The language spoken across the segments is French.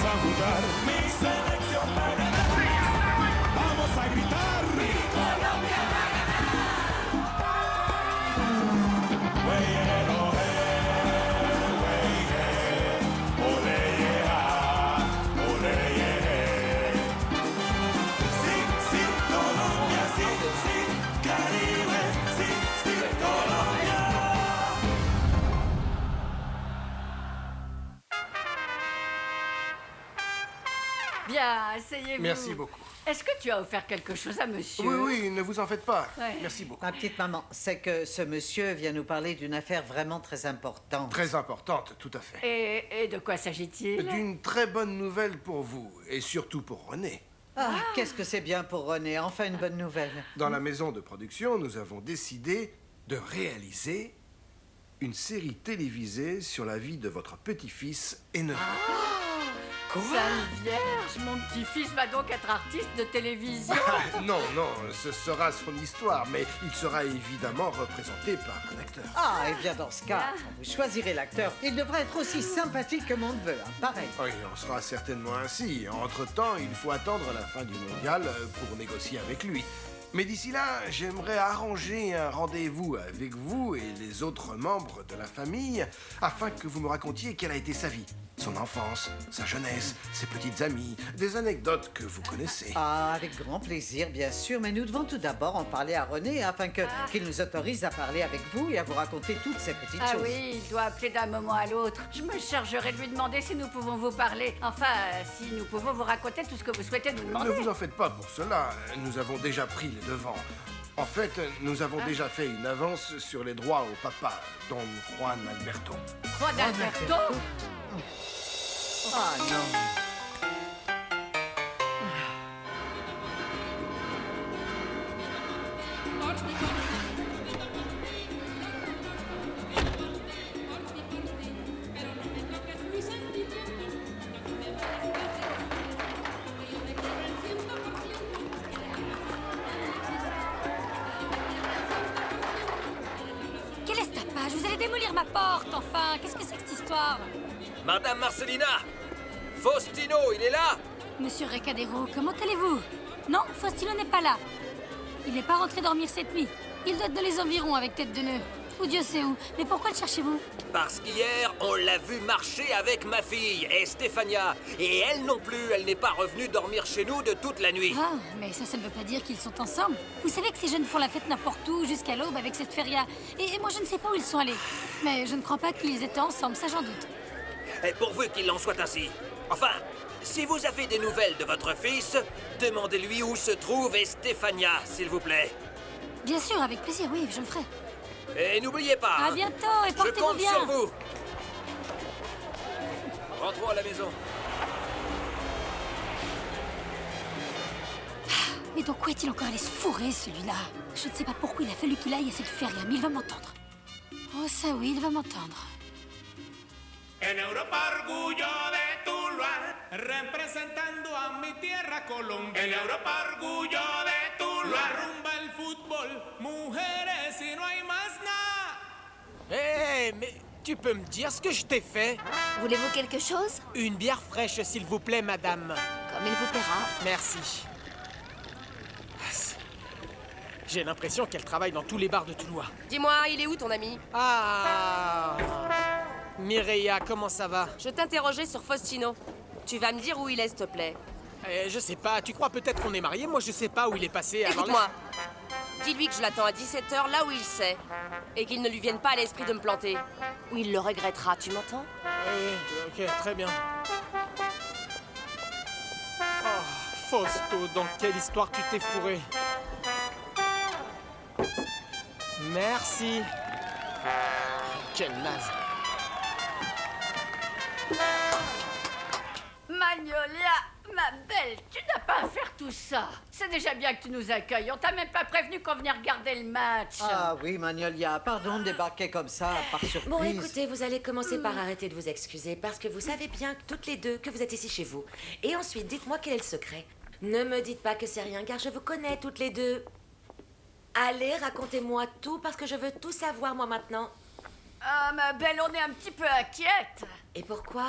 a jugar. Mi selección va a ganar. Vamos a gritar. Mi Colombia va a ganar. Wey, oh, wey, ole, yeah, ole, yeah. Sí, sí, Colombia, sí, sí, Caribe, sí, sí, Colombia. Bien, asseyez-vous. Merci beaucoup. Est-ce que tu as offert quelque chose à monsieur? Oui, oui, ne vous en faites pas. Ouais. Merci beaucoup. Ma petite maman, c'est que ce monsieur vient nous parler d'une affaire vraiment très importante. Très importante, tout à fait. Et de quoi s'agit-il? D'une très bonne nouvelle pour vous, et surtout pour René. Ah, qu'est-ce que c'est bien pour René, enfin une bonne nouvelle. Dans la maison de production, nous avons décidé de réaliser une série télévisée sur la vie de votre petit-fils et neveu. Sainte Vierge, mon petit-fils va donc être artiste de télévision. Non, non, ce sera son histoire, mais il sera évidemment représenté par un acteur. Ah, et bien dans ce cas, quand vous choisirez l'acteur, il devrait être aussi sympathique que mon neveu, hein, pareil. Oui, on sera certainement ainsi. Entre-temps, il faut attendre la fin du mondial pour négocier avec lui. Mais d'ici là, j'aimerais arranger un rendez-vous avec vous et les autres membres de la famille afin que vous me racontiez quelle a été sa vie, son enfance, sa jeunesse, ses petites amies, des anecdotes que vous connaissez. Ah, avec grand plaisir, bien sûr, mais nous devons tout d'abord en parler à René afin qu'il nous autorise à parler avec vous et à vous raconter toutes ces petites Ah choses. oui, il doit appeler d'un moment à l'autre. Je me chargerai de lui demander si nous pouvons vous parler. Enfin, si nous pouvons vous raconter tout ce que vous souhaitez nous demander. Ne vous en faites pas pour cela, nous avons déjà pris les devants. En fait, nous avons déjà fait une avance sur les droits au papa, Don Juan Alberto. Juan Alberto? Ah non. Quel est ce tapage? Vous allez démolir ma porte, enfin. Qu'est-ce que c'est que cette histoire? Madame Marcelina! Faustino, il est là? Monsieur Recadero, comment allez-vous? Non, Faustino n'est pas là. Il n'est pas rentré dormir cette nuit. Il doit être dans les environs avec tête de nœud. Ou Dieu sait où. Mais pourquoi le cherchez-vous? Parce qu'hier, on l'a vu marcher avec ma fille, Estefania. Et elle non plus, elle n'est pas revenue dormir chez nous de toute la nuit. Ah, mais ça ne veut pas dire qu'ils sont ensemble. Vous savez que ces jeunes font la fête n'importe où, jusqu'à l'aube avec cette feria. Et moi, je ne sais pas où ils sont allés. Mais je ne crois pas qu'ils étaient ensemble, ça j'en doute. Et pourvu qu'il en soit ainsi. Enfin, si vous avez des nouvelles de votre fils, demandez-lui où se trouve Estefania, s'il vous plaît. Bien sûr, avec plaisir, oui, je le ferai. Et n'oubliez pas, À hein, bientôt et je portez-vous compte bien. sur vous. Rentrons à la maison. Mais donc où est-il encore allé se fourrer, celui-là? Je ne sais pas pourquoi il a fallu qu'il aille à cette feria, mais il va m'entendre. Oh, ça oui, il va m'entendre. En Europa orgullo de Tuluá, representando a mi tierra Colombia. En Europa orgullo de Tuluá, rumba el fútbol, mujeres y no hay más nada. Hé, mais tu peux me dire ce que je t'ai fait? Voulez-vous quelque chose? Une bière fraîche, s'il vous plaît, madame. Comme il vous plaira. Merci. J'ai l'impression qu'elle travaille dans tous les bars de Toulouse. Dis-moi, il est où ton ami? Ah Mireia, comment ça va? Je t'interrogeais sur Faustino. Tu vas me dire où il est, s'il te plaît. Je sais pas, tu crois peut-être qu'on est mariés? Moi, je sais pas où il est passé. alors Écoute-moi. Dis-lui que je l'attends à 17h, là où il sait. Et qu'il ne lui vienne pas à l'esprit de me planter. Ou il le regrettera, tu m'entends? Oui, ok, très bien. Oh, Fausto, dans quelle histoire tu t'es fourré? Merci. Quel naze. Magnolia, ma belle, tu n'as pas à faire tout ça. C'est déjà bien que tu nous accueilles. On t'a même pas prévenu qu'on venait regarder le match. Ah oui, Magnolia, pardon de débarquer comme ça, par surprise. Bon, écoutez, vous allez commencer par arrêter de vous excuser parce que vous savez bien, toutes les deux, que vous êtes ici chez vous. Et ensuite, dites-moi quel est le secret. Ne me dites pas que c'est rien, car je vous connais toutes les deux. Allez, racontez-moi tout, parce que je veux tout savoir, moi, maintenant. Ah, ma belle, on est un petit peu inquiète. Et pourquoi?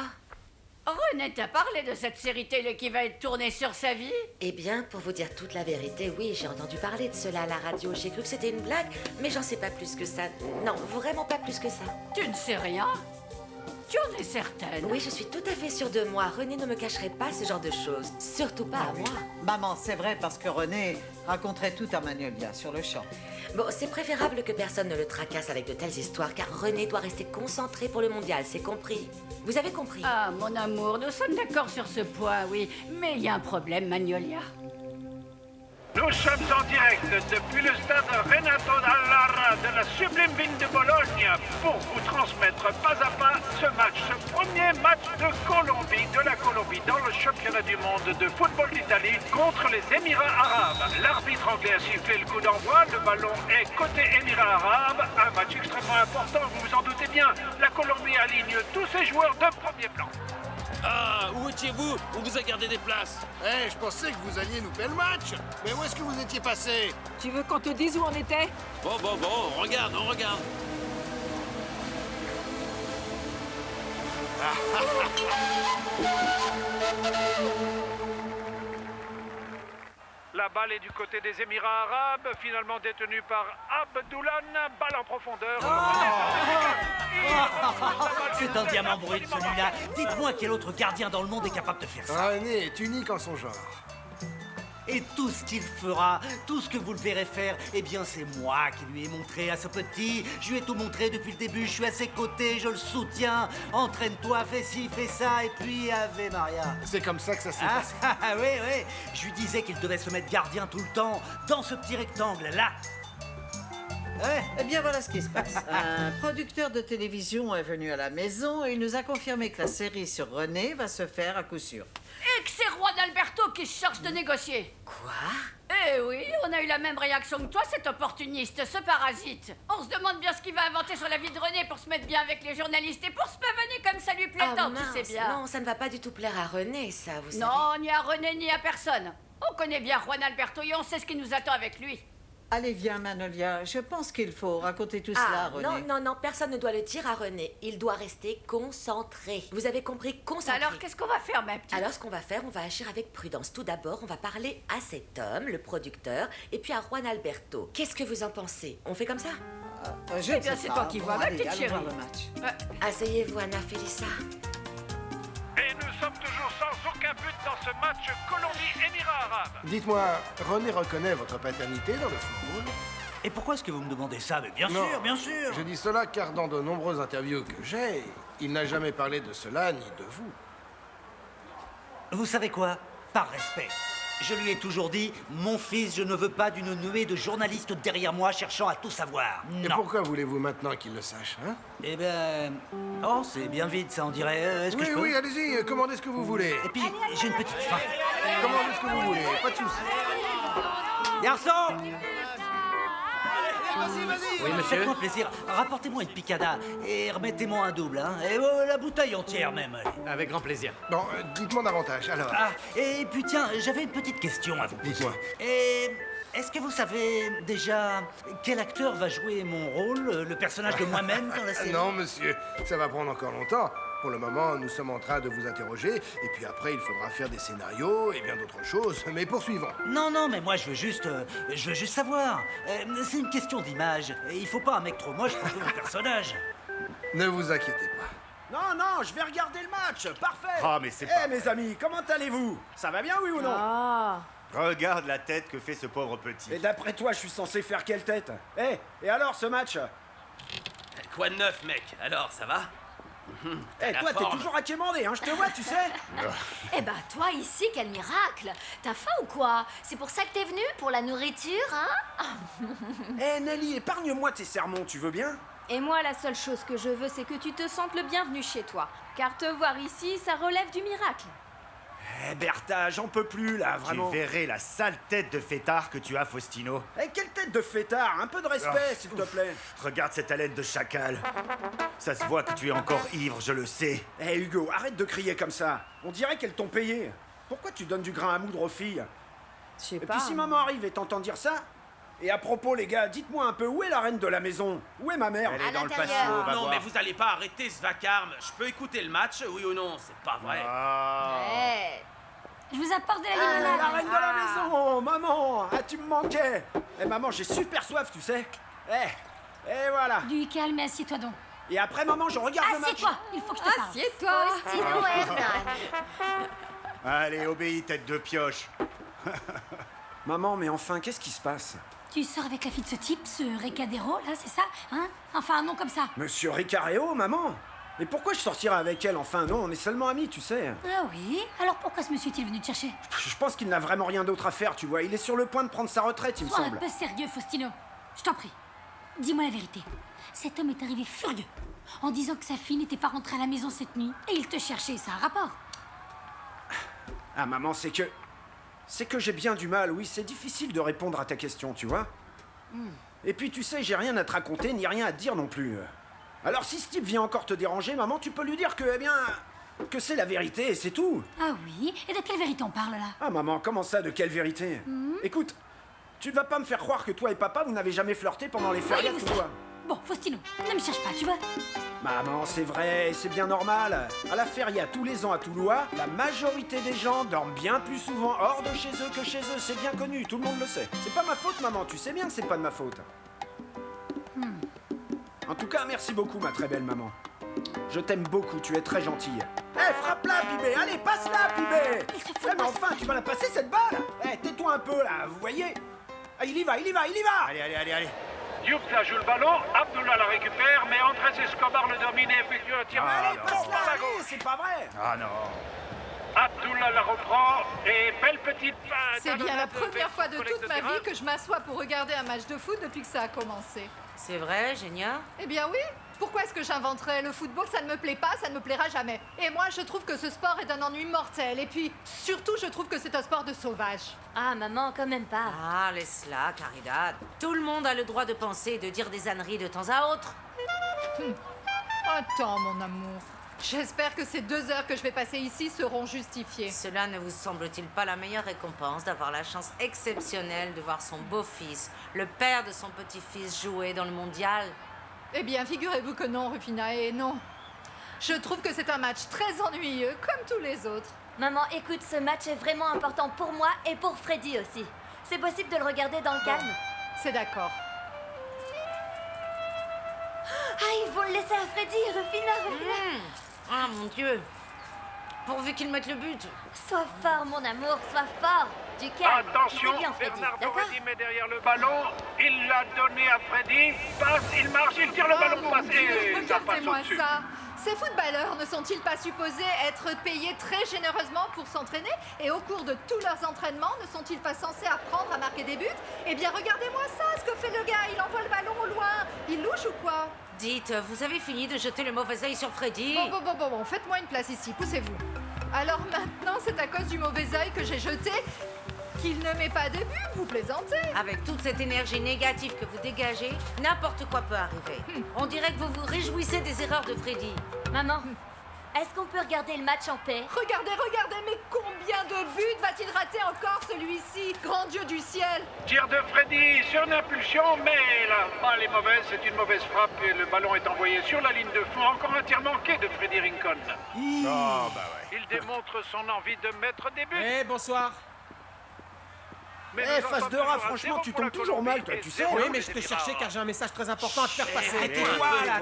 René t'a parlé de cette série télé qui va être tournée sur sa vie? Eh bien, pour vous dire toute la vérité, oui, j'ai entendu parler de cela à la radio. J'ai cru que c'était une blague, mais j'en sais pas plus que ça. Non, vraiment pas plus que ça. Tu ne sais rien? Tu en es certaine? Oui, je suis tout à fait sûre de moi. René ne me cacherait pas ce genre de choses. Surtout pas à moi. Maman, c'est vrai parce que René raconterait tout à Magnolia sur le champ. Bon, c'est préférable que personne ne le tracasse avec de telles histoires, car René doit rester concentré pour le mondial, c'est compris? Vous avez compris? Ah, mon amour, nous sommes d'accord sur ce point, oui. Mais il y a un problème, Magnolia. Nous sommes en direct depuis le stade Renato Dall'Ara de la sublime ville de Bologne pour vous transmettre pas à pas ce match, ce premier match de la Colombie dans le championnat du monde de football d'Italie contre les Émirats arabes. L'arbitre anglais a sifflé le coup d'envoi, le ballon est côté Émirats arabes, un match extrêmement important, vous vous en doutez bien. La Colombie aligne tous ses joueurs de premier plan. Ah, où étiez-vous? On vous a gardé des places. Je pensais que vous alliez louper le match. Mais où est-ce que vous étiez passé? Tu veux qu'on te dise où on était? Bon, on regarde. La balle est du côté des Émirats arabes, finalement détenue par Abdoulan, balle en profondeur. C'est un diamant brut, celui-là. Dites-moi quel autre gardien dans le monde est capable de faire ça. René est unique en son genre. Et tout ce qu'il fera, tout ce que vous le verrez faire, eh bien c'est moi qui lui ai montré à ce petit. Je lui ai tout montré depuis le début, je suis à ses côtés, je le soutiens. Entraîne-toi, fais ci, fais ça, et puis Ave Maria. C'est comme ça que ça s'est passé. Oui. Je lui disais qu'il devait se mettre gardien tout le temps, dans ce petit rectangle, là. Eh bien, voilà ce qui se passe. Un producteur de télévision est venu à la maison et il nous a confirmé que la série sur René va se faire à coup sûr. Et que c'est Juan Alberto qui se charge de négocier. Quoi? Eh oui, on a eu la même réaction que toi, cet opportuniste, ce parasite. On se demande bien ce qu'il va inventer sur la vie de René pour se mettre bien avec les journalistes et pour se pavaner comme ça lui plaît tant, tu sais bien. Non, ça ne va pas du tout plaire à René, ça, vous savez. Non, ni à René, ni à personne. On connaît bien Juan Alberto et on sait ce qui nous attend avec lui. Allez, viens, Magnolia. Je pense qu'il faut raconter tout cela à René. Non, personne ne doit le dire à René. Il doit rester concentré. Vous avez compris, concentré. Alors, qu'est-ce qu'on va faire, ma petite? Alors, ce qu'on va faire, on va agir avec prudence. Tout d'abord, on va parler à cet homme, le producteur, et puis à Juan Alberto. Qu'est-ce que vous en pensez? On fait comme ça? Eh bien, c'est toi qui vois, ma petite chérie. Asseyez-vous, Anna Felisa. Et nous sommes toujours sans aucun but dans ce match Colombie-Émirats arabes. Dites-moi, René reconnaît votre paternité dans le football? Et pourquoi est-ce que vous me demandez ça? Mais bien Non, sûr, bien sûr. Je dis cela car dans de nombreuses interviews que j'ai, il n'a jamais parlé de cela ni de vous. Vous savez quoi? Par respect. Je lui ai toujours dit, mon fils, je ne veux pas d'une nuée de journalistes derrière moi cherchant à tout savoir. Et Non. pourquoi voulez-vous maintenant qu'il le sache, hein? Eh ben... Oh, c'est bien vite, ça, on dirait. Est-ce que je peux... Oui, allez-y, commandez ce que vous voulez. Et puis, j'ai une petite faim. Commandez ce que vous voulez, pas de soucis. Garçon! Oui, monsieur. Faites-moi plaisir, rapportez-moi une picada et remettez-moi un double, hein. Et la bouteille entière même. Avec grand plaisir. Bon, dites-moi davantage, alors. Ah, et puis tiens, j'avais une petite question à vous poser. Dites-moi. Et est-ce que vous savez déjà quel acteur va jouer mon rôle, le personnage de moi-même dans la série? Non, monsieur, ça va prendre encore longtemps. Pour le moment, nous sommes en train de vous interroger, et puis après, il faudra faire des scénarios et bien d'autres choses, mais poursuivons. Non, mais moi je veux juste savoir. C'est une question d'image. Il faut pas un mec trop moche pour jouer mon personnage. Ne vous inquiétez pas. Non, je vais regarder le match, parfait. Ah, mais c'est pas... Eh, mes amis, comment allez-vous? Ça va bien, oui ou non? Regarde la tête que fait ce pauvre petit. Et d'après toi, je suis censé faire quelle tête? Eh, et alors, ce match? Quoi de neuf, mec? Alors, ça va? Eh, toi, t'es toujours à quémander, hein, je te vois, tu sais. Eh ben, toi, ici, quel miracle! T'as faim ou quoi? C'est pour ça que t'es venu? Pour la nourriture, hein? Eh, Nelly, épargne-moi tes sermons, tu veux bien? Et moi, la seule chose que je veux, c'est que tu te sentes le bienvenu chez toi. Car te voir ici, ça relève du miracle. Eh, Bertha, j'en peux plus, là, vraiment. Tu verrais la sale tête de fêtard que tu as, Faustino. Eh, quelle tête de fêtard? Un peu de respect, s'il te plaît. Regarde cette haleine de chacal. Ça se voit que tu es encore ivre, je le sais. Eh, Hugo, arrête de crier comme ça. On dirait qu'elles t'ont payé. Pourquoi tu donnes du grain à moudre aux filles? Je sais Et pas. puis si maman arrive et t'entend dire ça, Et à propos, les gars, dites-moi un peu, où est la reine de la maison? Où est ma mère? Elle est dans le patio, va Non, voir. mais vous allez pas arrêter ce vacarme. Je peux écouter le match, oui ou non? C'est pas vrai. Je vous apporte de la Ah, limonade. la reine de la maison, maman. Ah, tu me manquais. Eh, maman, j'ai super soif, tu sais. Et voilà. Du calme et assieds-toi donc. Et après, maman, je regarde le match. Assieds-toi, il faut que je te parle. Assieds-toi. Faustino Hernan. Allez, obéis, tête de pioche. Maman, mais enfin, qu'est-ce qui se passe? Tu sors avec la fille de ce type, ce Recadero, là, c'est ça? Hein? Enfin, un nom comme ça. Monsieur Ricareo, maman? Mais pourquoi je sortirais avec elle? Enfin, non, on est seulement amis, tu sais. Ah oui? Alors pourquoi ce monsieur est-il venu te chercher? Je pense qu'il n'a vraiment rien d'autre à faire, tu vois. Il est sur le point de prendre sa retraite, il me Sois semble. un peu sérieux, Faustino. Je t'en prie. Dis-moi la vérité. Cet homme est arrivé furieux en disant que sa fille n'était pas rentrée à la maison cette nuit et il te cherchait, ça a un rapport. Ah, maman, c'est que j'ai bien du mal, oui. C'est difficile de répondre à ta question, tu vois. Et puis, tu sais, j'ai rien à te raconter, ni rien à te dire non plus. Alors, si ce type vient encore te déranger, maman, tu peux lui dire que, eh bien, que c'est la vérité, et c'est tout. Ah oui? Et de quelle vérité on parle, là? Ah, maman, comment ça, de quelle vérité? Écoute, tu ne vas pas me faire croire que toi et papa, vous n'avez jamais flirté pendant les férias, Oui, tu vois. Bon, Faustino, ne me cherche pas, tu vois? Maman, c'est vrai, c'est bien normal. À la feria, tous les ans à Toulouse, la majorité des gens dorment bien plus souvent hors de chez eux que chez eux. C'est bien connu, tout le monde le sait. C'est pas ma faute, maman, tu sais bien que c'est pas de ma faute. En tout cas, merci beaucoup, ma très belle maman. Je t'aime beaucoup, tu es très gentille. Frappe-la, Pibé. Allez, passe-la, Pibé. Mais enfin, tu vas la passer, cette balle. Tais-toi un peu, là, vous voyez? Ah, il y va. Allez. Youpta joue le ballon, Abdullah la récupère, mais Andrés Escobar le domine et effectue un tir. Allez, par passe-la, la allez, gauche. c'est pas vrai. Ah non. Abdullah la reprend et belle petite passe. C'est bien la de première fois de collecte toute ma terrain. vie que je m'assois pour regarder un match de foot depuis que ça a commencé. C'est vrai, Génia? Eh bien oui. Pourquoi est-ce que j'inventerais le football? Ça ne me plaît pas, ça ne me plaira jamais. Et moi, je trouve que ce sport est d'un ennui mortel. Et puis, surtout, je trouve que c'est un sport de sauvage. Ah, maman, quand même pas. Ah, laisse-la, Caridad. Tout le monde a le droit de penser et de dire des âneries de temps à autre. Attends, mon amour. J'espère que ces 2 heures que je vais passer ici seront justifiées. Cela ne vous semble-t-il pas la meilleure récompense d'avoir la chance exceptionnelle de voir son beau-fils, le père de son petit-fils, jouer dans le mondial? Eh bien, figurez-vous que non, Rufina, et non. Je trouve que c'est un match très ennuyeux, comme tous les autres. Maman, écoute, ce match est vraiment important pour moi et pour Freddy aussi. C'est possible de le regarder dans le calme? C'est d'accord. Ah, ils vont le laisser à Freddy, Rufina. Ah, mon Dieu. Pourvu qu'il mette le but. Sois fort, mon amour, sois fort. Du calme. Attention, Tu sais bien, Freddy, Bernardo d'accord? Reddy met derrière le ballon. Il l'a donné à Freddy. Passe, il marche, il tire le ballon mon passé. Dieu, Ça passe regardez-moi au-dessus. ça. Ces footballeurs ne sont-ils pas supposés être payés très généreusement pour s'entraîner? Et au cours de tous leurs entraînements, ne sont-ils pas censés apprendre à marquer des buts? Eh bien, regardez-moi ça, ce que fait le gars. Il envoie le ballon au loin. Il louche ou quoi? Dites, vous avez fini de jeter le mauvais œil sur Freddy? Bon, faites-moi une place ici, poussez-vous. Alors maintenant, c'est à cause du mauvais œil que j'ai jeté qu'il ne met pas de but, vous plaisantez? Avec toute cette énergie négative que vous dégagez, n'importe quoi peut arriver. On dirait que vous vous réjouissez des erreurs de Freddy. Maman, est-ce qu'on peut regarder le match en paix? Regardez, mais combien de buts va-t-il rater encore celui-ci? Grand Dieu du ciel! Tir de Freddy sur une impulsion, mais la balle est mauvaise. C'est une mauvaise frappe et le ballon est envoyé sur la ligne de fond. Encore un tir manqué de Freddy Rincon. Oh, bah ouais. Il démontre son envie de mettre des buts. Bonsoir. Mais nous en face sommes de rat, toujours à franchement, zéro tu pour la tombes toujours Colombie mal, toi, et tu sais. zéro Oui, pour mais les je te Émirats. cherchais car j'ai un message très important à te faire passer. Tais-toi, là,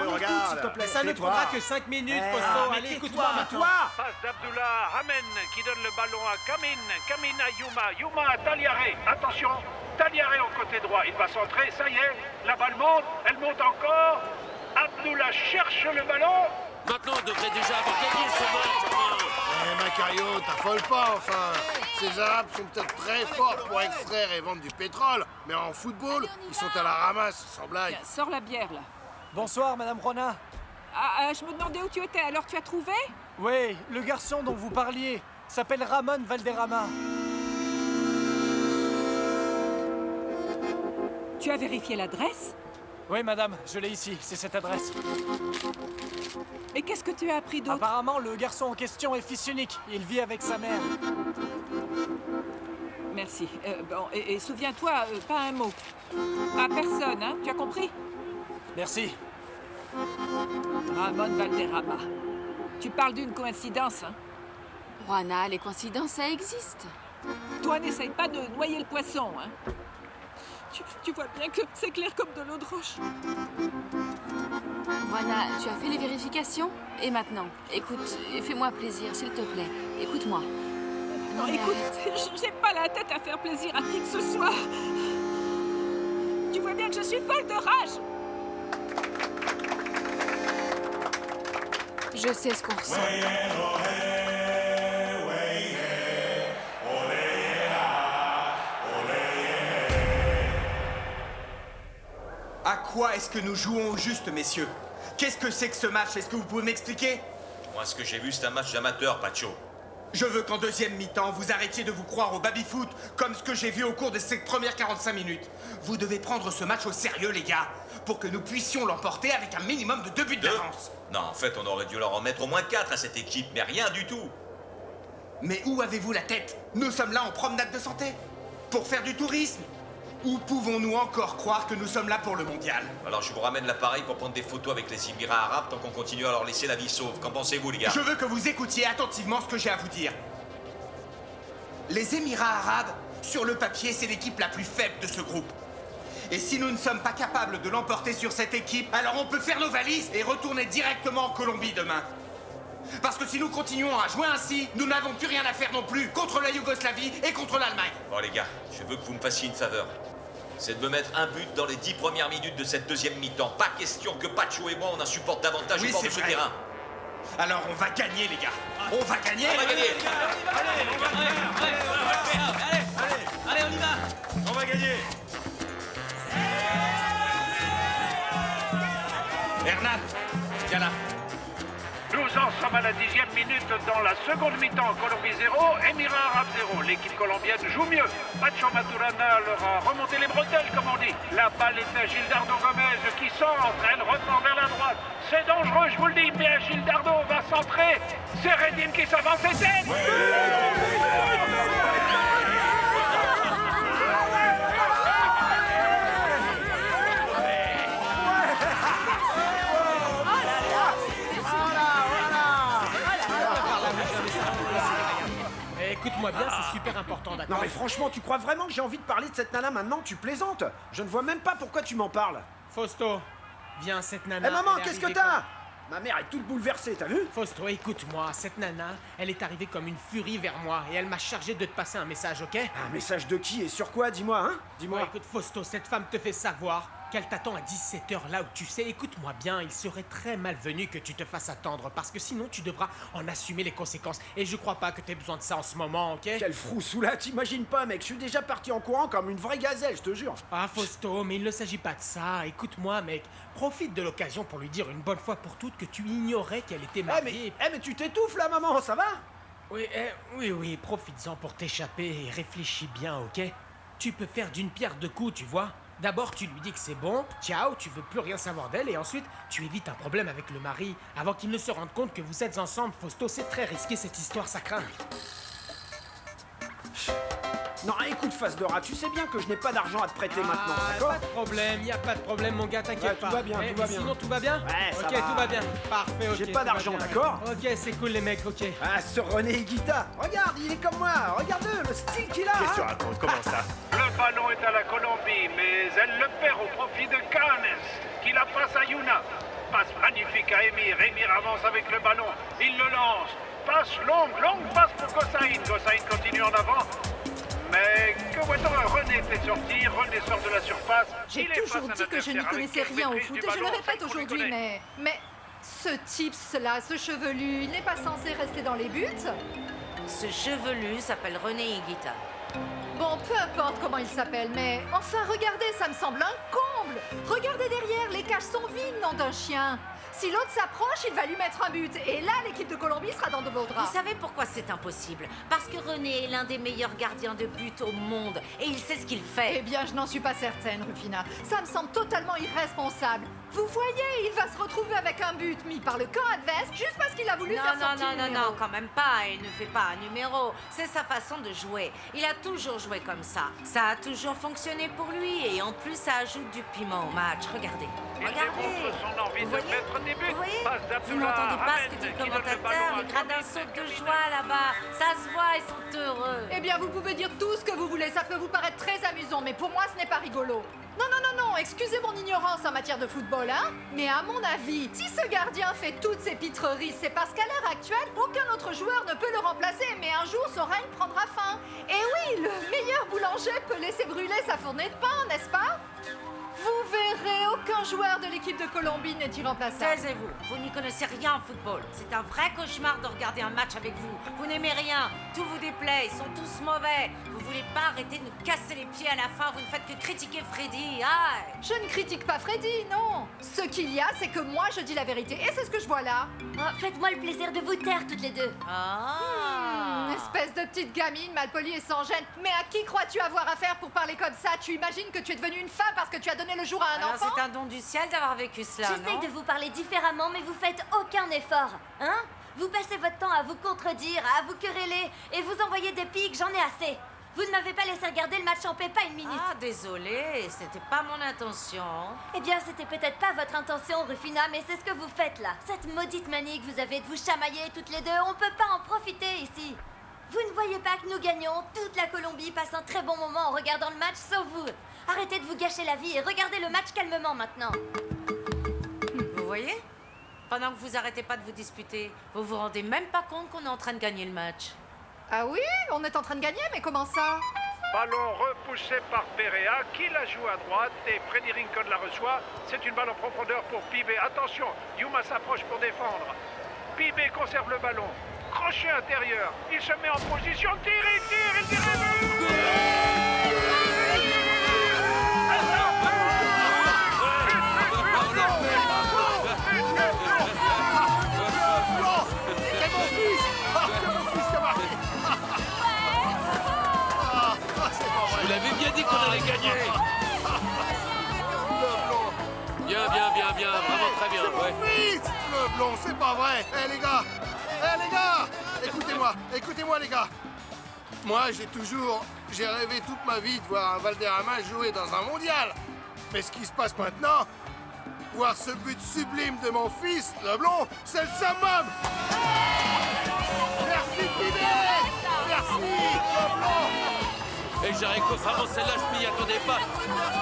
on écoute, s'il te plaît. Ça ne tais-toi. prendra que 5 minutes, Fausto. mais Allez, tais-toi, écoute-moi maintenant. toi. Passe d'Abdullah Hamen qui donne le ballon à Kamin. Kamin à Yuma. Yuma à Taliare. Attention, Taliare au côté droit. Il va centrer, ça y est. La balle monte, elle monte encore. Abdullah cherche le ballon. Maintenant, on devrait déjà avoir gagné ce match. Macario, t'affoles pas, enfin. Ces Arabes sont peut-être très forts pour extraire et vendre du pétrole, mais en football, ils sont à la ramasse, sans blague. Sors la bière, là. Bonsoir, Madame Rona. Je me demandais où tu étais, alors tu as trouvé? Oui, le garçon dont vous parliez s'appelle Ramon Valderrama. Tu as vérifié l'adresse? Oui, madame, je l'ai ici, c'est cette adresse. Et qu'est-ce que tu as appris d'autre? Apparemment, le garçon en question est fils unique. Il vit avec sa mère. Merci. Bon, et souviens-toi, pas un mot. À personne, hein? Tu as compris? Merci. Ramon Valderrama. Tu parles d'une coïncidence, hein? Juana, les coïncidences, ça existe. Toi, n'essaye pas de noyer le poisson, hein? Tu vois bien que c'est clair comme de l'eau de roche. Juana, tu as fait les vérifications? Et maintenant, écoute, fais-moi plaisir, s'il te plaît. Écoute-moi. Non, écoute, j'ai pas la tête à faire plaisir à qui que ce soit. Tu vois bien que je suis folle de rage. Je sais ce qu'on ressent. À quoi est-ce que nous jouons au juste, messieurs? Qu'est-ce que c'est que ce match? Est-ce que vous pouvez m'expliquer? Moi, ce que j'ai vu, c'est un match d'amateur, Pacho. Je veux qu'en deuxième mi-temps, vous arrêtiez de vous croire au baby-foot, comme ce que j'ai vu au cours de ces premières 45 minutes. Vous devez prendre ce match au sérieux, les gars, pour que nous puissions l'emporter avec un minimum de 2 buts d'avance. Non, en fait, on aurait dû leur en mettre au moins 4 à cette équipe, mais rien du tout. Mais où avez-vous la tête? Nous sommes là en promenade de santé, pour faire du tourisme. Où pouvons-nous encore croire que nous sommes là pour le mondial? Alors je vous ramène l'appareil pour prendre des photos avec les Émirats arabes tant qu'on continue à leur laisser la vie sauve. Qu'en pensez-vous, les gars? Je veux que vous écoutiez attentivement ce que j'ai à vous dire. Les Émirats arabes, sur le papier, c'est l'équipe la plus faible de ce groupe. Et si nous ne sommes pas capables de l'emporter sur cette équipe, alors on peut faire nos valises et retourner directement en Colombie demain. Parce que si nous continuons à jouer ainsi, nous n'avons plus rien à faire non plus contre la Yougoslavie et contre l'Allemagne. Bon, les gars, je veux que vous me fassiez une faveur. C'est de me mettre un but dans les 10 premières minutes de cette deuxième mi-temps. Pas question que Pacho et moi, on insupporte davantage au bord de ce terrain. Alors on va gagner, les gars. On va gagner. On va gagner. Allez, on y va. On va gagner. Hernan, viens là. Nous en sommes à la 10e minute dans la seconde mi-temps. Colombie 0, Émirats Arabes 0. L'équipe colombienne joue mieux. Pacho Maturana leur a remonté les bretelles, comme on dit. La balle est à Gildardo Gomez qui centre. Elle reprend vers la droite. C'est dangereux, je vous le dis, mais Gildardo va centrer. C'est Redim qui s'avance et c'est... Écoute-moi bien, c'est super important, d'accord? Non mais franchement, tu crois vraiment que j'ai envie de parler de cette nana maintenant? Tu plaisantes? Je ne vois même pas pourquoi tu m'en parles. Fausto, viens, cette nana... Eh maman, qu'est-ce que t'as? Ma mère est toute bouleversée, t'as vu? Fausto, écoute-moi, cette nana, elle est arrivée comme une furie vers moi et elle m'a chargé de te passer un message, ok? Un message de qui et sur quoi? Dis-moi, hein? Dis-moi. Écoute, Fausto, cette femme te fait savoir qu'elle t'attend à 17h là où tu sais. Écoute-moi bien, il serait très malvenu que tu te fasses attendre parce que sinon tu devras en assumer les conséquences. Et je crois pas que t'aies besoin de ça en ce moment, ok? Quel froussou là, t'imagines pas, mec? Je suis déjà parti en courant comme une vraie gazelle, je te jure. Ah, Fausto, mais il ne s'agit pas de ça. Écoute-moi, mec. Profite de l'occasion pour lui dire une bonne fois pour toutes que tu ignorais qu'elle était mariée. Mais tu t'étouffes là, maman, ça va? Oui, profites-en pour t'échapper et réfléchis bien, ok? Tu peux faire d'une pierre deux coups, tu vois? D'abord, tu lui dis que c'est bon, ciao, tu veux plus rien savoir d'elle, et ensuite, tu évites un problème avec le mari, avant qu'il ne se rende compte que vous êtes ensemble, Fausto. C'est très risqué cette histoire, ça craint. Non, écoute, face de rat, tu sais bien que je n'ai pas d'argent à te prêter maintenant, d'accord? Pas de problème, y a pas de problème, mon gars, t'inquiète pas. Tout va bien, tout va bien. Sinon, tout va bien? Ouais, ça ok, va. tout va bien. Parfait, ok. J'ai pas d'argent, d'accord? Ok, c'est cool, les mecs, ok. Ah, ce René Higuita, regarde, il est comme moi, regarde-le, le style qu'il a. Qu'est-ce que tu racontes? Comment ça? Le ballon est à la Colombie, mais elle le perd au profit de Canes, qui la passe à Yuna. Passe magnifique à Emir. Emir avance avec le ballon. Il le lance. Passe longue passe pour Gossaïn. Gossaïn continue en avant. Mais que voit-on? René fait sortir, René sort de la surface. J'ai toujours dit que je n'y connaissais rien au foot et je le répète aujourd'hui, mais ce type-là, ce chevelu, il n'est pas censé rester dans les buts? Ce chevelu s'appelle René Higuita. Bon, peu importe comment il s'appelle, mais enfin, regardez, ça me semble un comble. Regardez derrière, les cages sont vides, nom d'un chien. Si l'autre s'approche, il va lui mettre un but. Et là, l'équipe de Colombie sera dans de beaux draps. Vous savez pourquoi c'est impossible? Parce que René est l'un des meilleurs gardiens de but au monde et il sait ce qu'il fait. Eh bien, je n'en suis pas certaine, Rufina. Ça me semble totalement irresponsable. Vous voyez, il va se retrouver avec un but mis par le camp adverse juste parce qu'il a voulu faire sortir le numéro. Non, quand même pas. Il ne fait pas un numéro. C'est sa façon de jouer. Il a toujours joué comme ça. Ça a toujours fonctionné pour lui et en plus, ça ajoute du piment au match. Regardez. Regardez. Son envie de mettre des buts. Vous n'entendez pas ce que dit le commentateur? Les gradins sautent de joie là-bas. Ça se voit, ils sont heureux. Eh bien, vous pouvez dire tout ce que vous voulez. Ça peut vous paraître très amusant, mais pour moi, ce n'est pas rigolo. Non, excusez mon ignorance en matière de football, hein. Mais à mon avis, si ce gardien fait toutes ces pitreries, c'est parce qu'à l'heure actuelle, aucun autre joueur ne peut le remplacer. Mais un jour, son règne prendra fin. Et oui, le meilleur boulanger peut laisser brûler sa fournée de pain, n'est-ce pas? Vous verrez, aucun joueur de l'équipe de Colombie n'est irremplaçable. Taisez-vous, vous n'y connaissez rien en football. C'est un vrai cauchemar de regarder un match avec vous. Vous n'aimez rien, tout vous déplaît, ils sont tous mauvais. Vous voulez pas arrêter de nous casser les pieds à la fin, vous ne faites que critiquer Freddy. Ah. Je ne critique pas Freddy, non. Ce qu'il y a, c'est que moi, je dis la vérité. Et c'est ce que je vois là. Oh, faites-moi le plaisir de vous taire toutes les deux. Espèce de petite gamine malpolie et sans gêne. Mais à qui crois-tu avoir affaire pour parler comme ça? Tu imagines que tu es devenue une femme parce que tu as donné le jour à un enfant? C'est un don du ciel d'avoir vécu cela, non? J'essaye de vous parler différemment, mais vous faites aucun effort. Hein? Vous passez votre temps à vous contredire, à vous quereller, et vous envoyez des pics, j'en ai assez. Vous ne m'avez pas laissé regarder le match en paix, pas une minute. Ah, désolée, c'était pas mon intention. Eh bien, c'était peut-être pas votre intention, Rufina, mais c'est ce que vous faites là. Cette maudite manie que vous avez de vous chamailler toutes les deux, on peut pas en profiter ici. Vous ne voyez pas que nous gagnons? Toute la Colombie passe un très bon moment en regardant le match, sauf vous. Arrêtez de vous gâcher la vie et regardez le match calmement maintenant. Vous voyez? Pendant que vous arrêtez pas de vous disputer, vous vous rendez même pas compte qu'on est en train de gagner le match. Ah oui? On est en train de gagner, mais comment ça? Ballon repoussé par Perea, qui la joue à droite et Freddy Rincon la reçoit. C'est une balle en profondeur pour Pibé. Attention, Yuma s'approche pour défendre. Pibé conserve le ballon. Crochet intérieur. Il se met en position. Il tire C'est mon fils! C'est mon fils qui a marqué! Je vous l'avais bien dit qu'on allait gagner. Bien, vraiment très bien. C'est mon fils! Le blond, c'est pas vrai! Eh les gars! Écoutez-moi les gars! Moi, j'ai rêvé toute ma vie de voir un Valderrama jouer dans un mondial. Mais ce qui se passe maintenant, voir ce but sublime de mon fils, le blond, c'est le summum! Merci Pibé! Merci, le blond! Et Jericho, vraiment celle-là, je m'y attendais pas.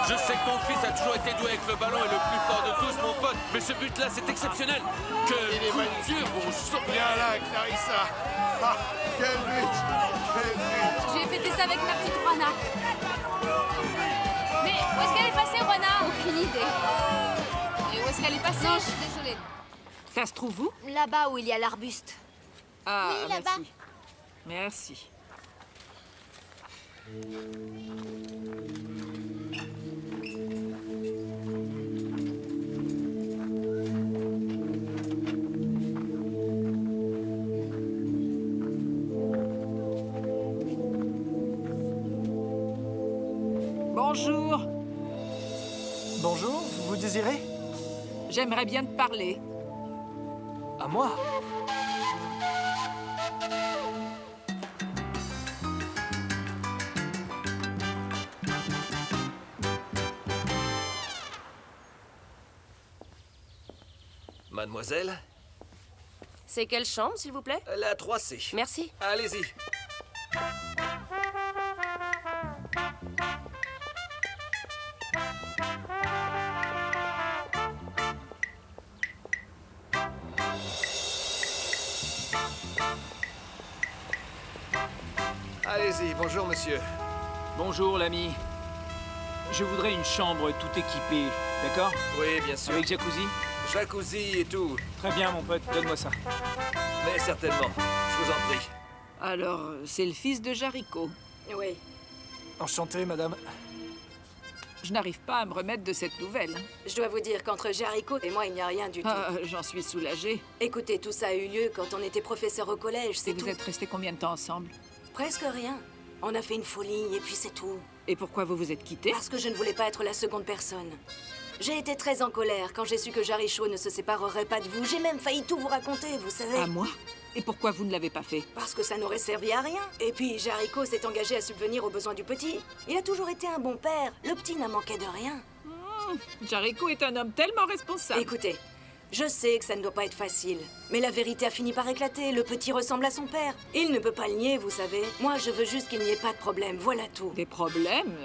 Je sais que ton fils a toujours été doué avec le ballon et le plus fort de tous, mon pote. Mais ce but-là, c'est exceptionnel. Quel coup de Dieu, bon sang! Viens là, Clarissa! Ah, quel but! J'ai fêté ça avec ma petite Juana. Mais où est-ce qu'elle est passée, Juana? Aucune idée. Et où est-ce qu'elle est passée? Non, je suis désolée. Ça se trouve où? Là-bas où il y a l'arbuste. Ah, oui, là-bas. Merci. Bonjour. Bonjour, vous désirez? J'aimerais bien te parler. À moi? Mademoiselle, C'est quelle chambre, s'il vous plaît? la 3C. Merci. Allez-y. Allez-y, bonjour monsieur. Bonjour, l'ami. Je voudrais une chambre tout équipée, d'accord? Oui, bien sûr. Avec jacuzzi? Jacuzzi et tout. Très bien, mon pote, donne-moi ça. Mais certainement, je vous en prie. Alors, c'est le fils de Jericho. Oui. Enchanté, madame. Je n'arrive pas à me remettre de cette nouvelle. Je dois vous dire qu'entre Jericho et moi, il n'y a rien du tout. J'en suis soulagée. Écoutez, tout ça a eu lieu quand on était professeur au collège, c'est Et vous êtes restés combien de temps ensemble? Presque rien. On a fait une folie et puis c'est tout. Et pourquoi vous vous êtes quittés? Parce que je ne voulais pas être la seconde personne. J'ai été très en colère quand j'ai su que Jericho ne se séparerait pas de vous. J'ai même failli tout vous raconter, vous savez. À moi? Et pourquoi vous ne l'avez pas fait? Parce que ça n'aurait servi à rien. Et puis, Jericho s'est engagé à subvenir aux besoins du petit. Il a toujours été un bon père. Le petit n'a manqué de rien. Jericho est un homme tellement responsable. Écoutez, je sais que ça ne doit pas être facile. Mais la vérité a fini par éclater. Le petit ressemble à son père. Il ne peut pas le nier, vous savez. Moi, je veux juste qu'il n'y ait pas de problème. Voilà tout. Des problèmes?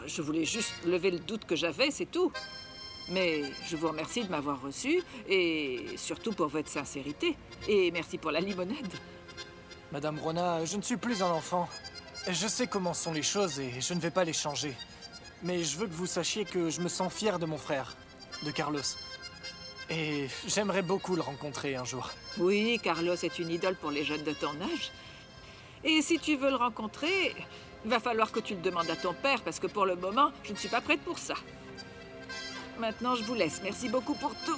Je voulais juste lever le doute que j'avais, c'est tout. Mais je vous remercie de m'avoir reçu, et surtout pour votre sincérité. Et merci pour la limonade. Madame Rona, je ne suis plus un enfant. Je sais comment sont les choses et je ne vais pas les changer. Mais je veux que vous sachiez que je me sens fier de mon frère, de Carlos. Et j'aimerais beaucoup le rencontrer un jour. Oui, Carlos est une idole pour les jeunes de ton âge. Et si tu veux le rencontrer, va falloir que tu le demandes à ton père, parce que pour le moment, je ne suis pas prête pour ça. Maintenant, je vous laisse. Merci beaucoup pour tout.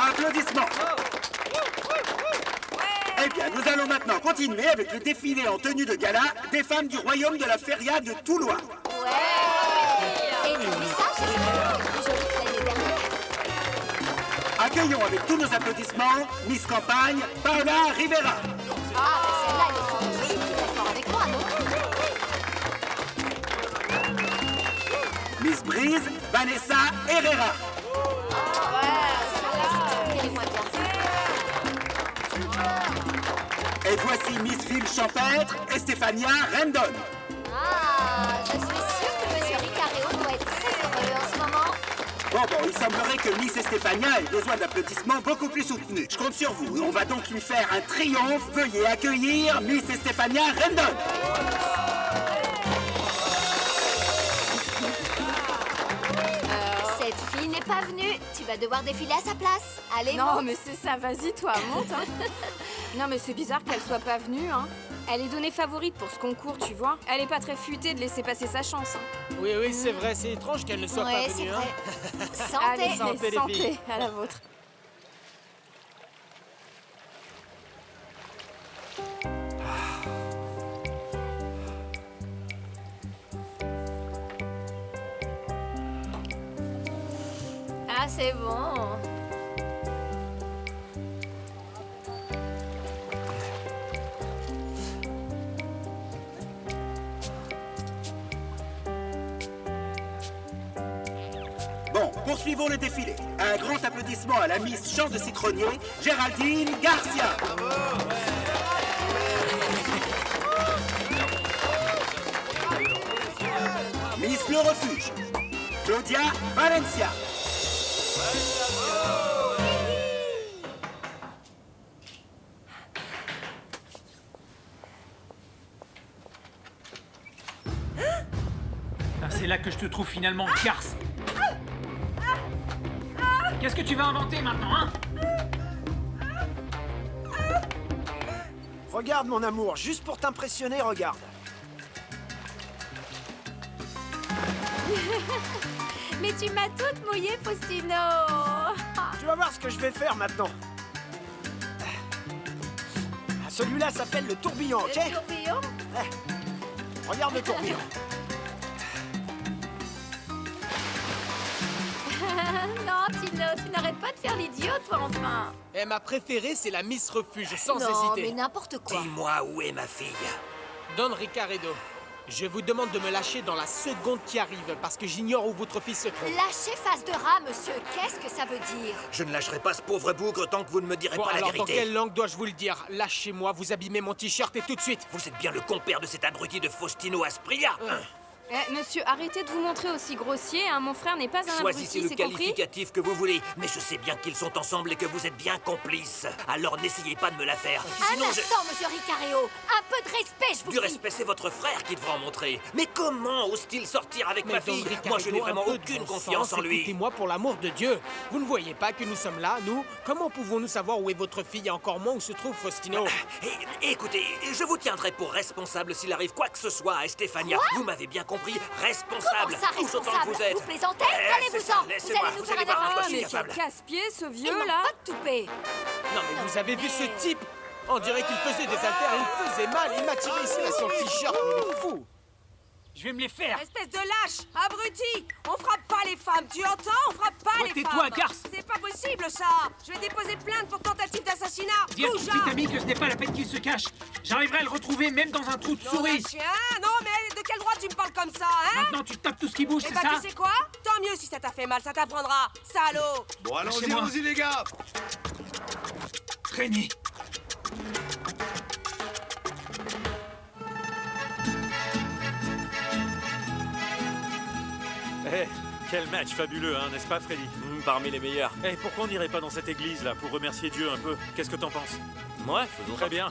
Applaudissements. Eh bien, nous allons maintenant continuer avec le défilé en tenue de gala des femmes du royaume de la Feria de Toulois. Et t'as vu ça? J'ai plus jolie que l'année dernière. Accueillons avec tous nos applaudissements Miss Campagne, Paola Rivera. Ah, bah celle-là, elle est sur le prix, tu es d'accord avec moi, non? Miss Brise, Vanessa Herrera. Et voici Miss Ville Champêtre, Estefania Rendon. Ah, je suis sûre que Monsieur Ricareo doit être très heureux en ce moment. Bon, il semblerait que Miss Estefania ait besoin d'applaudissements beaucoup plus soutenus. Je compte sur vous. On va donc lui faire un triomphe. Veuillez accueillir Miss Estefania Rendon. Cette fille n'est pas venue. Tu vas devoir défiler à sa place. Allez, Non, monte. mais c'est ça, vas-y, toi, monte. Hein. Non, mais c'est bizarre qu'elle soit pas venue. Hein. Elle est donnée favorite pour ce concours, tu vois. Elle est pas très futée de laisser passer sa chance. Hein. Oui, c'est vrai, c'est étrange qu'elle ne soit Ouais, pas c'est venue. vrai. Hein. Santé. Allez, Santé, les santé, filles. à la vôtre. Ah, c'est bon. Bon, poursuivons le défilé. Un grand applaudissement à la Miss Champ de Citronnier, Géraldine Garcia. Miss Le Refuge, Claudia Valencia. Ah, c'est là que je te trouve finalement, garce. Qu'est-ce que tu vas inventer maintenant, hein? Regarde, mon amour, juste pour t'impressionner, regarde. Mais tu m'as toute mouillée, Faustino. Tu vas voir ce que je vais faire maintenant. Celui-là s'appelle le tourbillon, ok? Le tourbillon? Regarde le tourbillon. Non, Tino, tu n'arrêtes pas de faire l'idiot, toi, enfin. Et ma préférée, c'est la Miss Refuge, sans Non, hésiter. mais n'importe quoi. Dis-moi où est ma fille. Don Ricaredo, je vous demande de me lâcher dans la seconde qui arrive, parce que j'ignore où votre fils se trouve. Lâchez face de rat, monsieur. Qu'est-ce que ça veut dire? Je ne lâcherai pas ce pauvre bougre tant que vous ne me direz Bon, pas la alors vérité. dans quelle langue dois-je vous le dire? Lâchez-moi, vous abîmez mon t-shirt et tout de suite. Vous êtes bien le compère de cet abruti de Faustino Asprilla. Eh, monsieur, arrêtez de vous montrer aussi grossier, hein. Mon frère n'est pas un Choisissez abruti, le c'est compris? qualificatif que vous voulez, mais je sais bien qu'ils sont ensemble et que vous êtes bien complices. Alors n'essayez pas de me la faire. Un Sinon instant, monsieur Ricario. Un peu de respect, je vous Du prie. respect, c'est votre frère qui devra en montrer. Mais comment ose-t-il sortir avec Mais ma Don fille? Ricardo, Moi, je n'ai un vraiment peu de aucune bon confiance sens, en lui. Écoutez-moi, pour l'amour de Dieu. Vous ne voyez pas que nous sommes là, nous? Comment pouvons-nous savoir où est votre fille et encore moins où se trouve Faustino? Écoutez, je vous tiendrai pour responsable s'il arrive quoi que ce soit à Estefania. Quoi? Vous m'avez bien compris, responsable. Comment ça, Tous autant que responsable? vous êtes. Vous plaisantez? C'est Allez-vous-en. ça, Vous laissez-moi, allez nous vous faire allez un voir de quoi effort. je suis mais quel capable. casse-pied, ce Ils vieux, n'ont là. pas de toupet. Non mais vous avez vu ce type? On dirait qu'il faisait des haltères, il me faisait mal, il m'a tiré ici là sur le t-shirt, il est fou! Je vais me les faire. Espèce de lâche, abruti. On frappe pas les femmes, tu entends? On frappe pas Toi, les tais-toi, femmes. garce. C'est pas possible, ça. Je vais déposer plainte pour tentative d'assassinat. Dis à ton Bouge, petit ami que ce n'est pas la peine qu'il se cache. J'arriverai à le retrouver même dans un trou de souris. chien. Non, mais de quel droit tu me parles comme ça, hein? Maintenant, tu tapes tout ce qui bouge, Eh c'est bah, ça? tu sais quoi? Tant mieux si ça t'a fait mal, ça t'apprendra. Salaud. Bon, allons-y, les gars. Traînez. Eh, quel match fabuleux, hein, n'est-ce pas, Freddy? Parmi les meilleurs. Eh, pourquoi on n'irait pas dans cette église, là, pour remercier Dieu un peu? Qu'est-ce que t'en penses? Ouais, faisons Très ça. bien.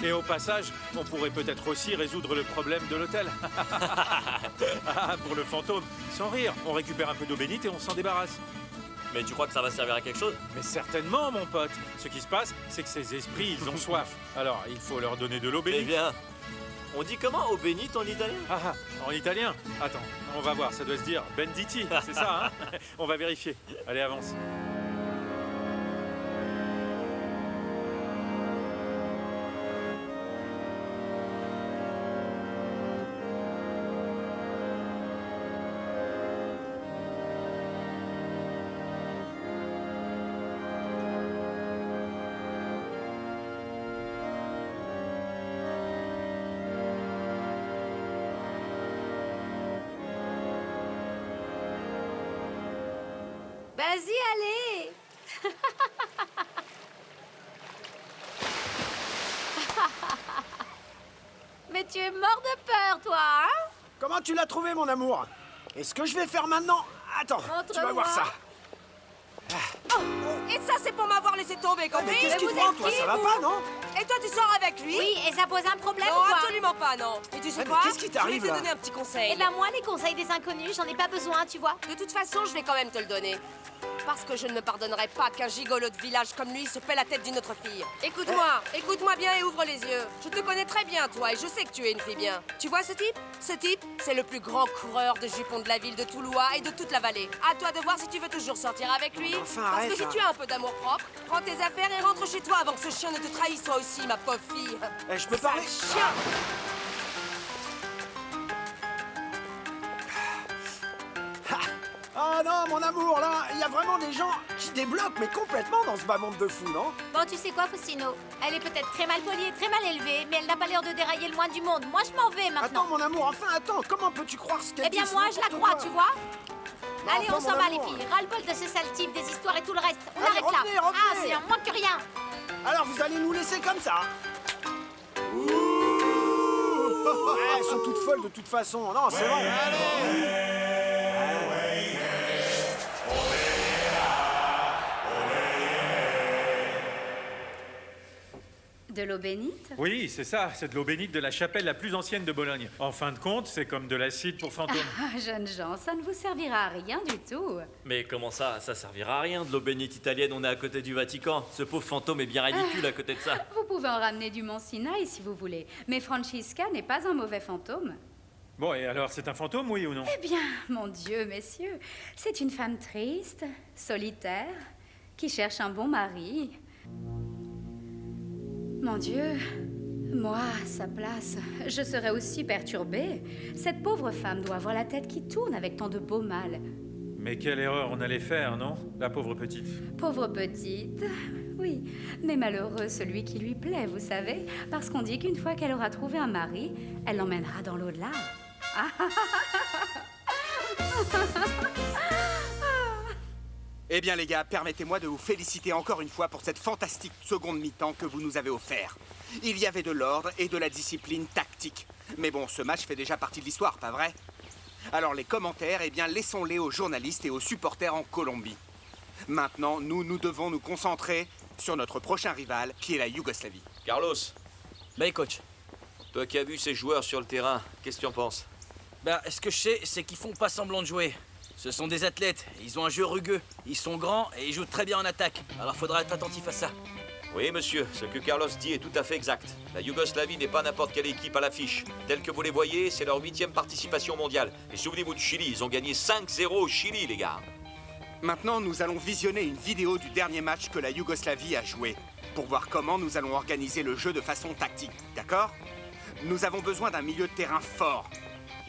Et au passage, on pourrait peut-être aussi résoudre le problème de l'hôtel. Ah, pour le fantôme. Sans rire, on récupère un peu d'eau bénite et on s'en débarrasse. Mais tu crois que ça va servir à quelque chose? Mais certainement, mon pote. Ce qui se passe, c'est que ces esprits, ils ont soif. Alors, il faut leur donner de l'eau bénite. Eh bien, on dit comment, eau bénite en italien? Ah, en italien? Attends, on va voir, ça doit se dire Benditi, c'est ça, hein? On va vérifier. Allez, avance. Vas-y, allez. Mais tu es mort de peur, toi, hein? Comment tu l'as trouvé, mon amour? Et ce que je vais faire maintenant... Attends, tu vas voir ça. Oh, et ça, c'est pour m'avoir laissé tomber, compris? mais qu'est-ce qui te prend, toi? Ça va pas, non? Et toi, tu sors avec lui? Oui, et ça pose un problème Non, ou quoi? absolument pas, non. Et tu sais mais quoi? qu'est-ce qui t'arrive, Je vais te là? donner un petit conseil. Eh ben moi, les conseils des inconnus, j'en ai pas besoin, tu vois. De toute façon, je vais quand même te le donner. Parce que je ne me pardonnerai pas qu'un gigolo de village comme lui se paie la tête d'une autre fille. Écoute-moi bien et ouvre les yeux. Je te connais très bien, toi, et je sais que tu es une fille bien. Tu vois ce type? Ce type, c'est le plus grand coureur de jupons de la ville de Toulouse et de toute la vallée. À toi de voir si tu veux toujours sortir avec lui. Enfin, Parce arrête, que si hein. tu as un peu d'amour propre, prends tes affaires et rentre chez toi avant que ce chien ne te trahisse toi aussi, ma pauvre fille. Eh, je peux parler? Sale chien! Ah non, mon amour, là, il y a vraiment des gens qui débloquent, mais complètement dans ce bas monde de fous, non? Bon, tu sais quoi, Faustino? Elle est peut-être très mal polie et très mal élevée, mais elle n'a pas l'air de dérailler le moins du monde. Moi, je m'en vais maintenant. Attends, mon amour, enfin, attends, comment peux-tu croire ce qu'elle Eh dit? bien, c'est moi, je la n'importe crois, quoi. tu vois. Allez, enfin, on s'en mon va, les amour. filles. Ras-le-bol de ce sale type, des histoires et tout le reste. On Allez, arrête là. revenez, revenez. Ah, c'est un moins que rien. Alors, vous allez nous laisser comme ça? Ouais, elles sont toutes folles de toute façon. Non, c'est vrai. De l'eau bénite? Oui, c'est ça, c'est de l'eau bénite de la chapelle la plus ancienne de Bologne. En fin de compte, c'est comme de l'acide pour fantômes. Ah, jeunes gens, ça ne vous servira à rien du tout. Mais comment ça? Ça servira à rien de l'eau bénite italienne, on est à côté du Vatican. Ce pauvre fantôme est bien ridicule à côté de ça. Vous pouvez en ramener du Mont Sinaï si vous voulez, mais Francesca n'est pas un mauvais fantôme. Bon, et alors, c'est un fantôme, oui ou non? Eh bien, mon Dieu, messieurs, c'est une femme triste, solitaire, qui cherche un bon mari. Mon Dieu, moi, à sa place, je serais aussi perturbée. Cette pauvre femme doit avoir la tête qui tourne avec tant de beau mal. Mais quelle erreur on allait faire, non? La pauvre petite. Pauvre petite, oui, mais malheureux celui qui lui plaît, vous savez, parce qu'on dit qu'une fois qu'elle aura trouvé un mari, elle l'emmènera dans l'au-delà. Eh bien les gars, permettez-moi de vous féliciter encore une fois pour cette fantastique seconde mi-temps que vous nous avez offert. Il y avait de l'ordre et de la discipline tactique. Mais bon, ce match fait déjà partie de l'histoire, pas vrai? Alors les commentaires, eh bien, laissons-les aux journalistes et aux supporters en Colombie. Maintenant, nous devons nous concentrer sur notre prochain rival, qui est la Yougoslavie. Carlos. Ben, coach. Toi qui as vu ces joueurs sur le terrain, qu'est-ce que tu en penses? Ben, ce que je sais, c'est qu'ils font pas semblant de jouer. Ce sont des athlètes, ils ont un jeu rugueux, ils sont grands et ils jouent très bien en attaque. Alors faudra être attentif à ça. Oui, monsieur, ce que Carlos dit est tout à fait exact. La Yougoslavie n'est pas n'importe quelle équipe à l'affiche. Telle que vous les voyez, c'est leur 8e participation mondiale. Et souvenez-vous du Chili, ils ont gagné 5-0 au Chili, les gars. Maintenant, nous allons visionner une vidéo du dernier match que la Yougoslavie a joué, pour voir comment nous allons organiser le jeu de façon tactique, d'accord? Nous avons besoin d'un milieu de terrain fort.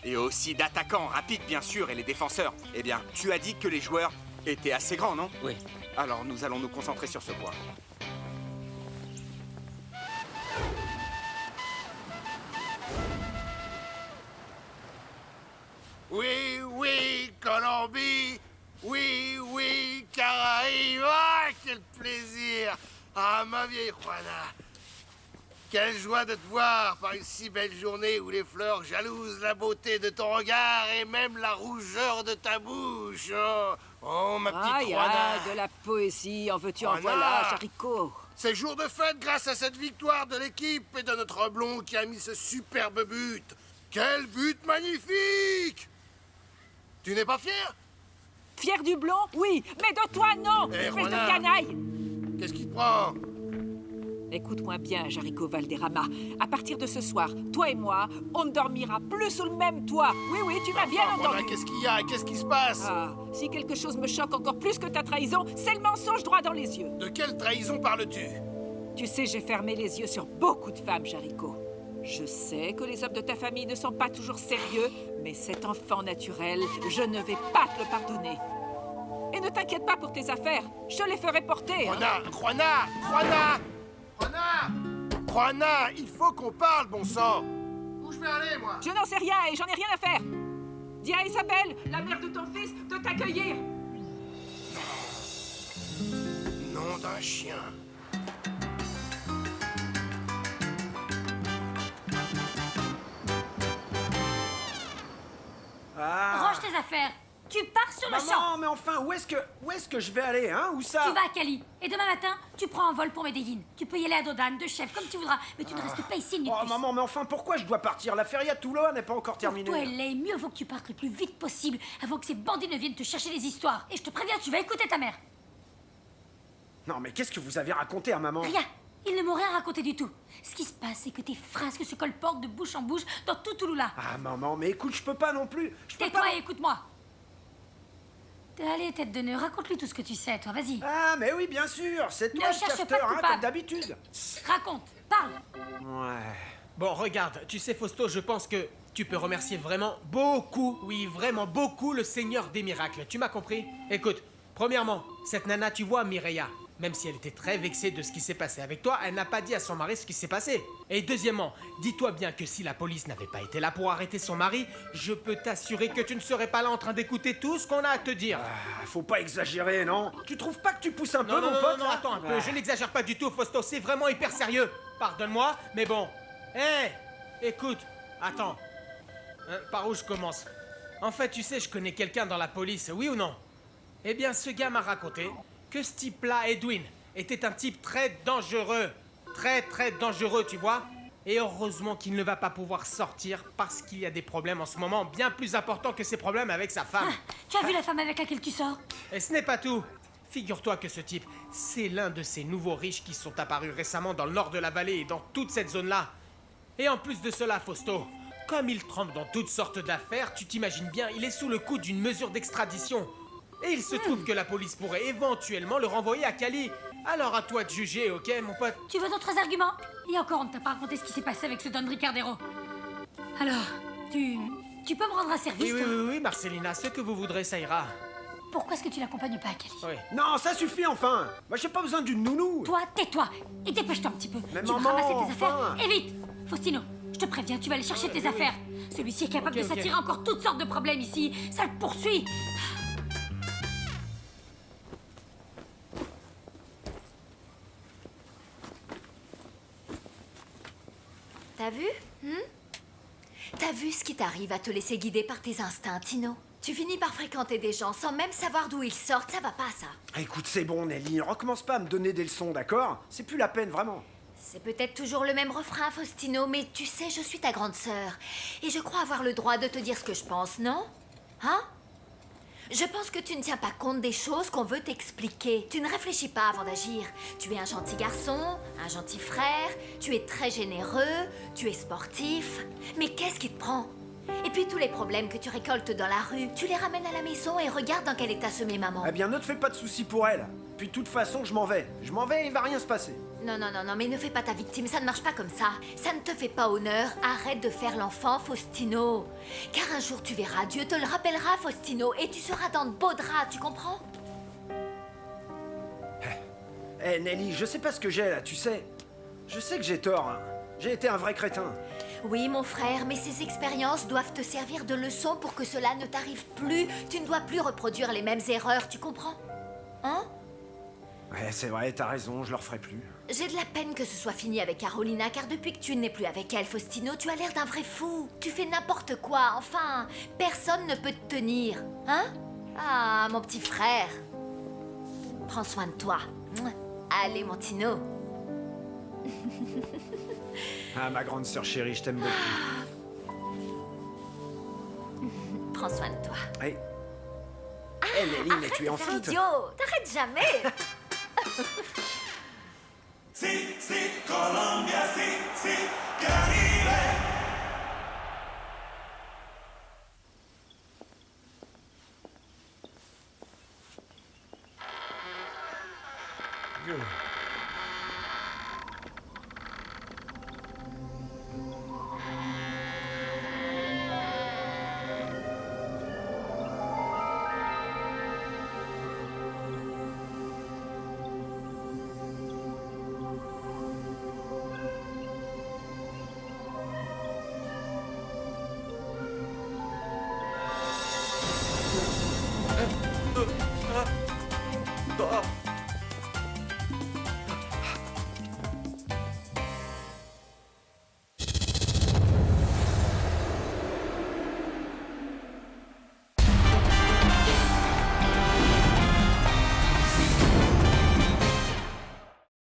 Et aussi d'attaquants rapides, bien sûr, et les défenseurs. Eh bien, tu as dit que les joueurs étaient assez grands, non? Oui. Alors, nous allons nous concentrer sur ce point. Oui, oui, Colombie. Oui, oui, Caraïbes. Ah, quel plaisir. Ah, ma vieille Juana. Quelle joie de te voir par une si belle journée où les fleurs jalousent la beauté de ton regard et même la rougeur de ta bouche. Oh ma petite Juana. De la poésie, en veux-tu, en Juana. voilà, Charicot. C'est jour de fête grâce à cette victoire de l'équipe et de notre blond qui a mis ce superbe but. Quel but magnifique! Tu n'es pas fier? Fier du blond? Oui, mais de toi, non! Eh, Espèce de Juana. canaille! Qu'est-ce qui te prend? Écoute-moi bien, Jarico Valderrama. À partir de ce soir, toi et moi, on ne dormira plus sous le même toit. Oui, oui, tu m'as bien Juana, entendu. qu'est-ce qu'il y a? Qu'est-ce qui se passe? Ah, si quelque chose me choque encore plus que ta trahison, c'est le mensonge droit dans les yeux. De quelle trahison parles-tu? Tu sais, j'ai fermé les yeux sur beaucoup de femmes, Jarico. Je sais que les hommes de ta famille ne sont pas toujours sérieux, mais cet enfant naturel, je ne vais pas te le pardonner. Et ne t'inquiète pas pour tes affaires, je les ferai porter. Juana, Juana, il faut qu'on parle, bon sang. Où je vais aller, moi? Je n'en sais rien et j'en ai rien à faire. Dis à Isabelle, la mère de ton fils, de t'accueillir. Nom d'un chien. Ah. Range tes affaires. Tu pars sur le champ. Maman, mais enfin, où est-ce que je vais aller, hein? Où ça? Tu vas à Cali. Et demain matin, tu prends un vol pour Medellin. Tu peux y aller à Dodane, de chef, comme tu voudras. Mais tu ne restes pas ici une nuit de Oh, plus. maman, mais enfin, pourquoi je dois partir? La feria de Toulon n'est pas encore terminée. Pour toi, elle l'est. Mieux vaut que tu partes le plus vite possible avant que ces bandits ne viennent te chercher des histoires. Et je te préviens, tu vas écouter ta mère. Non, mais qu'est-ce que vous avez raconté à maman? Rien. Ils ne m'ont rien raconté du tout. Ce qui se passe, c'est que tes frasques se colportent de bouche en bouche dans tout Touloula. Ah, maman, mais écoute, je peux pas non plus. Tais-toi et écoute-moi. Allez, tête de nœud, raconte-lui tout ce que tu sais, toi, vas-y. Ah, mais oui, bien sûr, c'est toi Ne le cherche casteur, pas de hein, coupable. comme d'habitude. Raconte, parle. Ouais. Bon, regarde, tu sais, Fausto, je pense que tu peux remercier vraiment beaucoup, oui, vraiment beaucoup le Seigneur des miracles. Tu m'as compris? Écoute, premièrement, cette nana, tu vois, Mireia, même si elle était très vexée de ce qui s'est passé avec toi, elle n'a pas dit à son mari ce qui s'est passé. Et deuxièmement, dis-toi bien que si la police n'avait pas été là pour arrêter son mari, je peux t'assurer que tu ne serais pas là en train d'écouter tout ce qu'on a à te dire. Ah, faut pas exagérer, non? Tu trouves pas que tu pousses un peu, Non, mon pote? non, là attends un peu, Ouais. je n'exagère pas du tout, Fausto, c'est vraiment hyper sérieux. Pardonne-moi, mais bon. Hé, écoute, attends. Par où je commence? En fait, tu sais, je connais quelqu'un dans la police, oui ou non? Eh bien, ce gars m'a raconté que ce type-là, Edwin, était un type très dangereux. Très, très dangereux, tu vois? Et heureusement qu'il ne va pas pouvoir sortir parce qu'il y a des problèmes en ce moment bien plus importants que ses problèmes avec sa femme. Tu as vu la femme avec laquelle tu sors? Et ce n'est pas tout. Figure-toi que ce type, c'est l'un de ces nouveaux riches qui sont apparus récemment dans le nord de la vallée et dans toute cette zone-là. Et en plus de cela, Fausto, comme il trempe dans toutes sortes d'affaires, tu t'imagines bien, il est sous le coup d'une mesure d'extradition. Et il se trouve que la police pourrait éventuellement le renvoyer à Cali. Alors à toi de juger, ok, mon pote? Tu veux d'autres arguments? Et encore, on ne t'a pas raconté ce qui s'est passé avec ce Don Ricardero. Alors, tu peux me rendre un service, Oui, toi? oui, Marcelina, ce que vous voudrez, ça ira. Pourquoi est-ce que tu l'accompagnes pas à Cali? Oui. Non, ça suffit enfin. Moi, j'ai pas besoin d'une nounou. Toi, tais-toi et dépêche-toi un petit peu. Mais tu vas maman, ramasser tes enfin. affaires et vite. Faustino, je te préviens, tu vas aller chercher tes oui. affaires. Celui-ci est capable Ok, de ok. s'attirer encore toutes sortes de problèmes ici. Ça le poursuit. T'as vu? T'as vu ce qui t'arrive à te laisser guider par tes instincts, Tino? Tu finis par fréquenter des gens sans même savoir d'où ils sortent, ça va pas, ça. Écoute, c'est bon, Nelly, recommence pas à me donner des leçons, d'accord? C'est plus la peine, vraiment. C'est peut-être toujours le même refrain, Faustino, mais tu sais, je suis ta grande sœur. Et je crois avoir le droit de te dire ce que je pense, non? Hein? Je pense que tu ne tiens pas compte des choses qu'on veut t'expliquer. Tu ne réfléchis pas avant d'agir. Tu es un gentil garçon, un gentil frère, tu es très généreux, tu es sportif. Mais qu'est-ce qui te prend? Et puis tous les problèmes que tu récoltes dans la rue, tu les ramènes à la maison et regarde dans quel état se met maman. Eh bien, ne te fais pas de soucis pour elle. Puis de toute façon, je m'en vais. Je m'en vais et il va rien se passer. Non, mais ne fais pas ta victime, ça ne marche pas comme ça. Ça ne te fait pas honneur. Arrête de faire l'enfant, Faustino. Car un jour, tu verras, Dieu te le rappellera, Faustino, et tu seras dans de beaux draps, tu comprends? Eh, Nelly, je sais pas ce que j'ai là, tu sais. Je sais que j'ai tort, hein. J'ai été un vrai crétin. Oui, mon frère, mais ces expériences doivent te servir de leçon pour que cela ne t'arrive plus. Tu ne dois plus reproduire les mêmes erreurs, tu comprends? Hein? Ouais, c'est vrai, t'as raison, je le referai plus. J'ai de la peine que ce soit fini avec Carolina, car depuis que tu n'es plus avec elle, Faustino, tu as l'air d'un vrai fou. Tu fais n'importe quoi, enfin, personne ne peut te tenir, hein? Ah, mon petit frère. Prends soin de toi. Allez, mon Tino. Ah, ma grande sœur chérie, je t'aime beaucoup. Prends soin de toi. Hey. Hey, Nelly, mais tu es en Arrête de fuite. faire idiot, t'arrêtes jamais. Sí, Colombia, sí, Caribe.